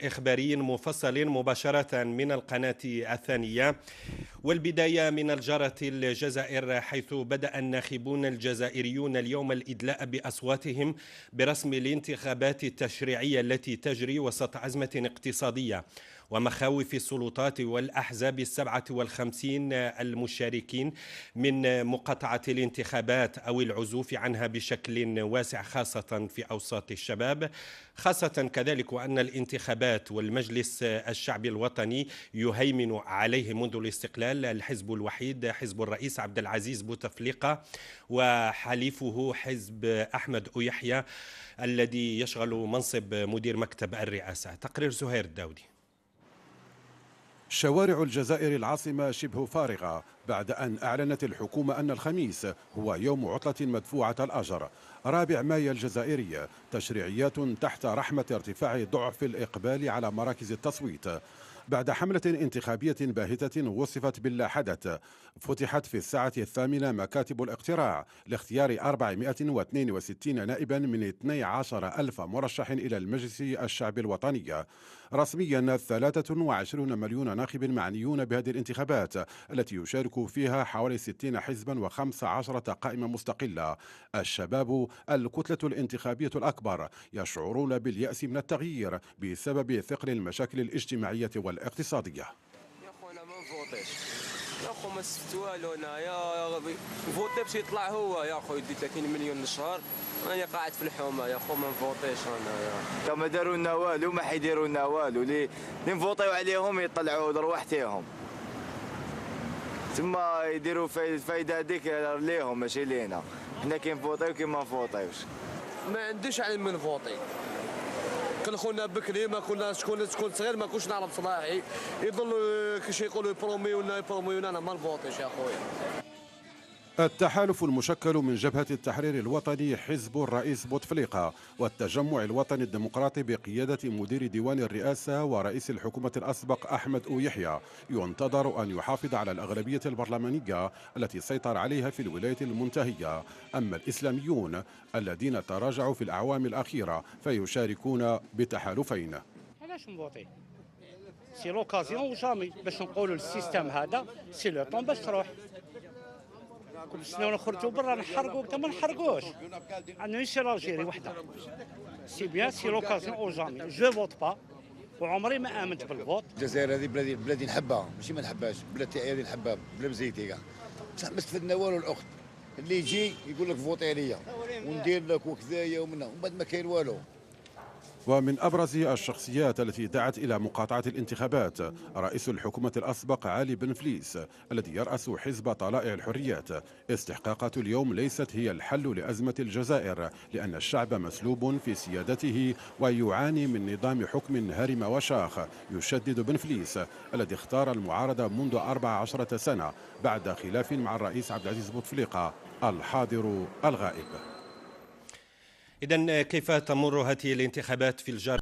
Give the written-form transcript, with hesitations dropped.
إخباري مفصل مباشرة من القناة الثانية. والبداية من الجارة الجزائر، حيث بدأ الناخبون الجزائريون اليوم الإدلاء بأصواتهم برسم الانتخابات التشريعية التي تجري وسط أزمة اقتصادية ومخاوف السلطات والأحزاب 57 المشاركين من مقاطعة الانتخابات أو العزوف عنها بشكل واسع، خاصة في أوساط الشباب، خاصة كذلك وأن الانتخابات والمجلس الشعبي الوطني يهيمن عليه منذ الاستقلال الحزب الوحيد، حزب الرئيس عبد العزيز بوتفليقة، وحليفه حزب أحمد يحيى الذي يشغل منصب مدير مكتب الرئاسة. تقرير زهير الداودي. شوارع الجزائر العاصمة شبه فارغة بعد أن أعلنت الحكومة أن الخميس هو يوم عطلة مدفوعة الأجر 4 مايو الجزائري، تشريعيات تحت رحمة ارتفاع ضعف الإقبال على مراكز التصويت. بعد حملة انتخابية باهتة وصفت باللا حدث، فتحت في الساعة 8 مكاتب الاقتراع لاختيار 462 نائبا من 12 ألف مرشح إلى المجلس الشعبي الوطني. رسميا 23 مليون ناخب معنيون بهذه الانتخابات التي يشارك فيها حوالي 60 حزبا و15 قائمة مستقلة. الشباب الكتلة الانتخابية الأكبر يشعرون باليأس من التغيير بسبب ثقل المشاكل الاجتماعية والاقتصادية. يا خونا ما نفوتيش يا خو، ما استفدت والو انايا، نفوتي باش يطلع هو يا خو يدي 30 مليون للشهر، انا قاعد في الحومه يا خو ما نفوتيش انايا. ما داروا لنا والو، ما حيديروا لنا والو، اللي نفوتيو عليهم يطلعوا لروحتهم، ثم يديروا فايده هذيك ليهم ماشي لينا، حنا كي نفوتيو كي ما نفوتيوش. ما عنديش علم من فوتي، كل خونا بكري ما كنا شكون صغير ما كنتش نعرف صلاحي، يضل كيش يقولوا يبروميونا انا ما نفوتيش يا خويا. التحالف المشكل من جبهة التحرير الوطني، حزب الرئيس بوتفليقة، والتجمع الوطني الديمقراطي بقيادة مدير ديوان الرئاسة ورئيس الحكومة الأسبق أحمد يحيى، ينتظر أن يحافظ على الأغلبية البرلمانية التي سيطر عليها في الولاية المنتهية. أما الإسلاميون الذين تراجعوا في الأعوام الأخيرة فيشاركون بتحالفين. علاش نفوتي؟ سي لوكازيون وجامي باش نقولوا السيستم هذا سي لو طون باش تروح. كل سنه نخرجوا برا نحرقوا وقت ما نحرقوش، عندنا سي الجيري وحده. سي بيان سي لوكازيون او جامي، جو فوت با وعمري ما امنت بالفوت. الجزائر هذه بلادي نحبها، ماشي ما نحبهاش، بلاد تاعي هذه نحبها بلا بزيتي كاع، بصح ما استفدنا والو. الاخت اللي يجي يقول لك فوتي عليا وندير لك وكذايا ومنها، ومن بعد ما كاين والو. ومن أبرز الشخصيات التي دعت إلى مقاطعة الانتخابات رئيس الحكومة الأسبق علي بن فليس الذي يرأس حزب طلائع الحريات. استحقاقات اليوم ليست هي الحل لأزمة الجزائر، لأن الشعب مسلوب في سيادته ويعاني من نظام حكم هرم وشاخ. يشدد بن فليس الذي اختار المعارضة منذ 14 سنة بعد خلاف مع الرئيس عبد العزيز بوتفليقة الحاضر الغائب. إذن كيف تمر هذه الانتخابات في الجارة